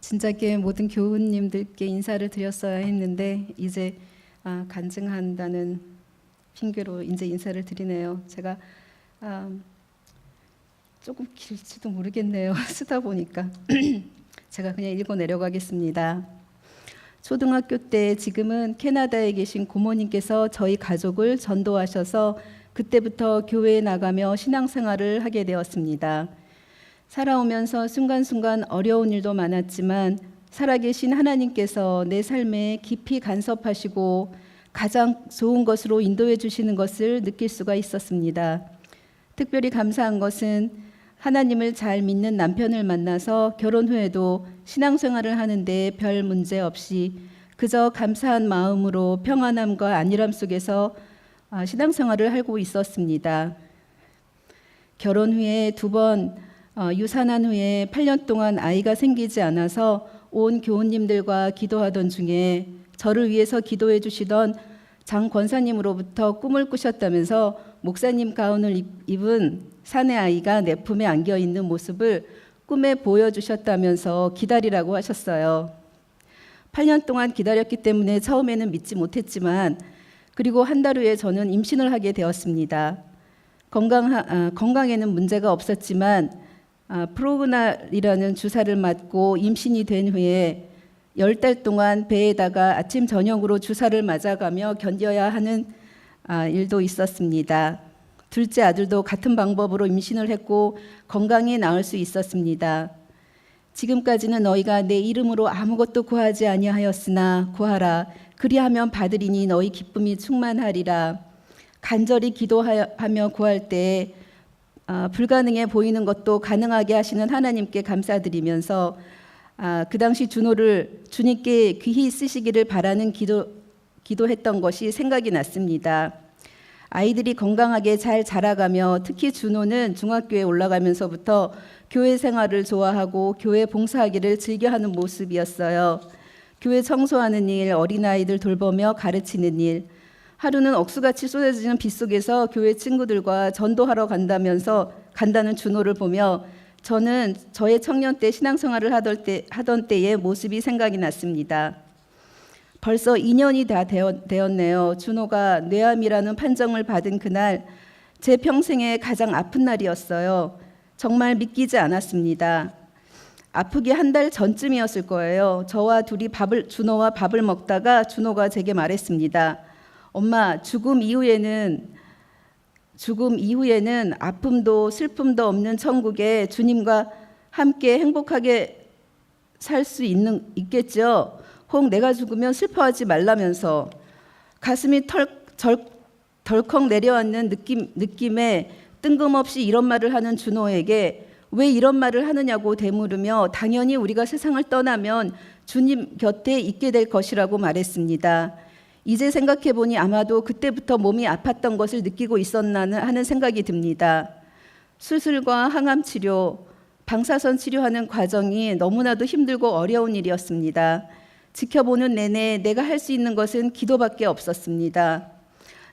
진작에 모든 교우님들께 인사를 드렸어야 했는데 이제 간증한다는 핑계로 이제 인사를 드리네요. 제가 조금 길지도 모르겠네요. 쓰다 보니까 제가 그냥 읽어 내려가겠습니다. 초등학교 때 지금은 캐나다에 계신 고모님께서 저희 가족을 전도하셔서 그때부터 교회에 나가며 신앙생활을 하게 되었습니다. 살아오면서 순간순간 어려운 일도 많았지만 살아계신 하나님께서 내 삶에 깊이 간섭하시고 가장 좋은 것으로 인도해 주시는 것을 느낄 수가 있었습니다. 특별히 감사한 것은 하나님을 잘 믿는 남편을 만나서 결혼 후에도 신앙생활을 하는데 별 문제 없이 그저 감사한 마음으로 평안함과 안일함 속에서 신앙생활을 하고 있었습니다. 결혼 후에 2번 유산한 후에 8년 동안 아이가 생기지 않아서 온 교우님들과 기도하던 중에 저를 위해서 기도해 주시던 장 권사님으로부터 꿈을 꾸셨다면서 목사님 가운을 입은 사내 아이가 내 품에 안겨 있는 모습을 꿈에 보여주셨다면서 기다리라고 하셨어요. 8년 동안 기다렸기 때문에 처음에는 믿지 못했지만 그리고 한 달 후에 저는 임신을 하게 되었습니다. 건강에는 문제가 없었지만 프로그날이라는 주사를 맞고 임신이 된 후에 10달 동안 배에다가 아침 저녁으로 주사를 맞아가며 견뎌야 하는 일도 있었습니다. 둘째 아들도 같은 방법으로 임신을 했고 건강히 낳을 수 있었습니다. 지금까지는 너희가 내 이름으로 아무것도 구하지 아니하였으나 구하라 그리하면 받으리니 너희 기쁨이 충만하리라. 간절히 기도하며 구할 때 불가능해 보이는 것도 가능하게 하시는 하나님께 감사드리면서 그 당시 준호를 주님께 귀히 쓰시기를 바라는 기도했던 것이 생각이 났습니다. 아이들이 건강하게 잘 자라가며 특히 준호는 중학교에 올라가면서부터 교회 생활을 좋아하고 교회 봉사하기를 즐겨하는 모습이었어요. 교회 청소하는 일, 어린아이들 돌보며 가르치는 일, 하루는 억수같이 쏟아지는 빗 속에서 교회 친구들과 전도하러 간다는 준호를 보며 저는 저의 청년 때 신앙생활을 하던 때의 모습이 생각이 났습니다. 벌써 2년이 다 되었네요. 준호가 뇌암이라는 판정을 받은 그날 제 평생에 가장 아픈 날이었어요. 정말 믿기지 않았습니다. 아프기 한 달 전쯤이었을 거예요. 저와 둘이 준호와 밥을 먹다가 준호가 제게 말했습니다. 엄마, 죽음 이후에는 아픔도 슬픔도 없는 천국에 주님과 함께 행복하게 살 수 있겠죠. 혹 내가 죽으면 슬퍼하지 말라면서 가슴이 덜컥 내려앉는 느낌에 뜬금없이 이런 말을 하는 준호에게 왜 이런 말을 하느냐고 되물으며 당연히 우리가 세상을 떠나면 주님 곁에 있게 될 것이라고 말했습니다. 이제 생각해보니 아마도 그때부터 몸이 아팠던 것을 느끼고 있었나 하는 생각이 듭니다. 수술과 항암 치료, 방사선 치료하는 과정이 너무나도 힘들고 어려운 일이었습니다. 지켜보는 내내 내가 할 수 있는 것은 기도밖에 없었습니다.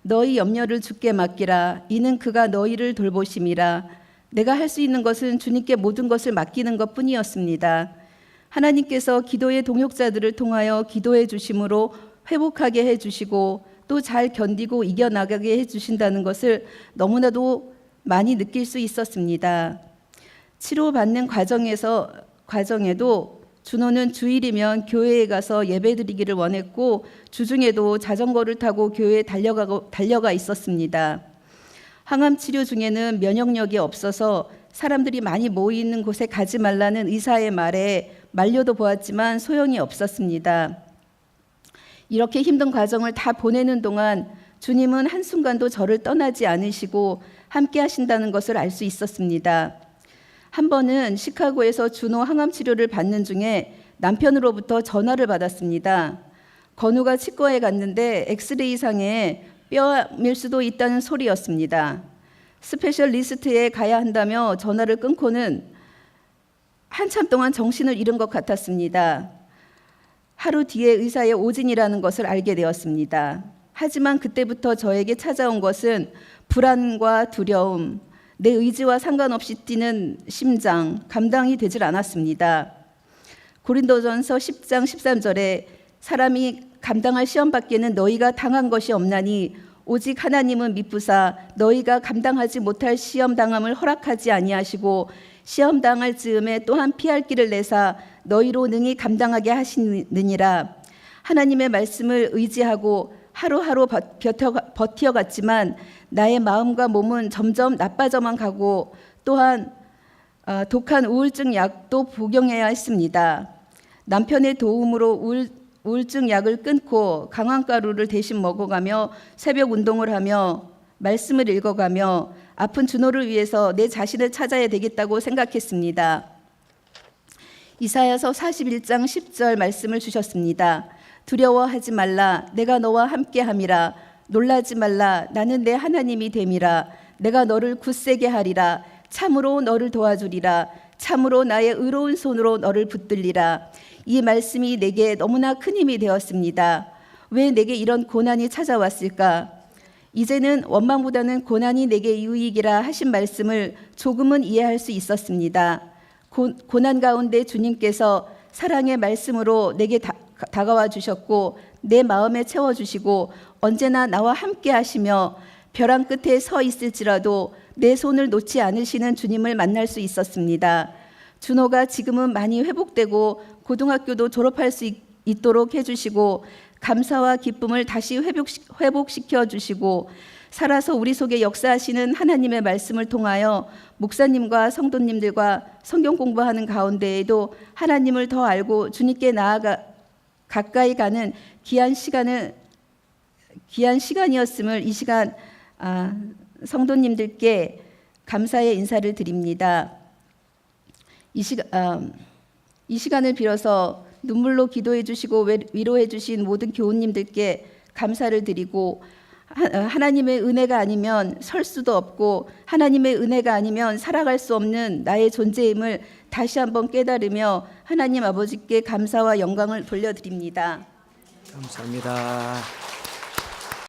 너희 염려를 주께 맡기라. 이는 그가 너희를 돌보심이라. 내가 할 수 있는 것은 주님께 모든 것을 맡기는 것뿐이었습니다. 하나님께서 기도의 동역자들을 통하여 기도해 주심으로 회복하게 해주시고 또 잘 견디고 이겨나가게 해주신다는 것을 너무나도 많이 느낄 수 있었습니다. 치료받는 과정에도 준호는 주일이면 교회에 가서 예배드리기를 원했고 주중에도 자전거를 타고 교회에 달려가 있었습니다. 항암 치료 중에는 면역력이 없어서 사람들이 많이 모이는 곳에 가지 말라는 의사의 말에 말려도 보았지만 소용이 없었습니다. 이렇게 힘든 과정을 다 보내는 동안 주님은 한순간도 저를 떠나지 않으시고 함께 하신다는 것을 알 수 있었습니다. 한 번은 시카고에서 준호 항암 치료를 받는 중에 남편으로부터 전화를 받았습니다. 건우가 치과에 갔는데 엑스레이상에 뼈암일 수도 있다는 소리였습니다. 스페셜리스트에 가야 한다며 전화를 끊고는 한참 동안 정신을 잃은 것 같았습니다. 하루 뒤에 의사의 오진이라는 것을 알게 되었습니다. 하지만 그때부터 저에게 찾아온 것은 불안과 두려움, 내 의지와 상관없이 뛰는 심장, 감당이 되질 않았습니다. 고린도전서 10장 13절에 사람이 감당할 시험 밖에는 너희가 당한 것이 없나니 오직 하나님은 미쁘사 너희가 감당하지 못할 시험 당함을 허락하지 아니하시고 시험 당할 즈음에 또한 피할 길을 내사 너희로 능히 감당하게 하시느니라. 하나님의 말씀을 의지하고 하루하루 버텨갔지만 나의 마음과 몸은 점점 나빠져만 가고 또한 독한 우울증 약도 복용해야 했습니다. 남편의 도움으로 우울증 약을 끊고 강황가루를 대신 먹어가며 새벽 운동을 하며 말씀을 읽어가며 아픈 준호를 위해서 내 자신을 찾아야 되겠다고 생각했습니다. 이사야서 41장 10절 말씀을 주셨습니다. 두려워하지 말라 내가 너와 함께함이라 놀라지 말라 나는 내 하나님이 됨이라 내가 너를 굳세게 하리라 참으로 너를 도와주리라 참으로 나의 의로운 손으로 너를 붙들리라. 이 말씀이 내게 너무나 큰 힘이 되었습니다. 왜 내게 이런 고난이 찾아왔을까? 이제는 원망보다는 고난이 내게 유익이라 하신 말씀을 조금은 이해할 수 있었습니다. 고난 가운데 주님께서 사랑의 말씀으로 내게 다가와 주셨고 내 마음에 채워주시고 언제나 나와 함께 하시며 벼랑 끝에 서 있을지라도 내 손을 놓지 않으시는 주님을 만날 수 있었습니다. 준호가 지금은 많이 회복되고 고등학교도 졸업할 수 있도록 해주시고 감사와 기쁨을 다시 회복시켜 주시고 살아서 우리 속에 역사하시는 하나님의 말씀을 통하여 목사님과 성도님들과 성경 공부하는 가운데에도 하나님을 더 알고 주님께 가까이 가는 귀한 시간이었음을 이 시간 성도님들께 감사의 인사를 드립니다. 이 시간을 빌어서 눈물로 기도해 주시고 위로해 주신 모든 교우님들께 감사를 드리고 하나님의 은혜가 아니면 설 수도 없고 하나님의 은혜가 아니면 살아갈 수 없는 나의 존재임을 다시 한번 깨달으며 하나님 아버지께 감사와 영광을 돌려드립니다. 감사합니다.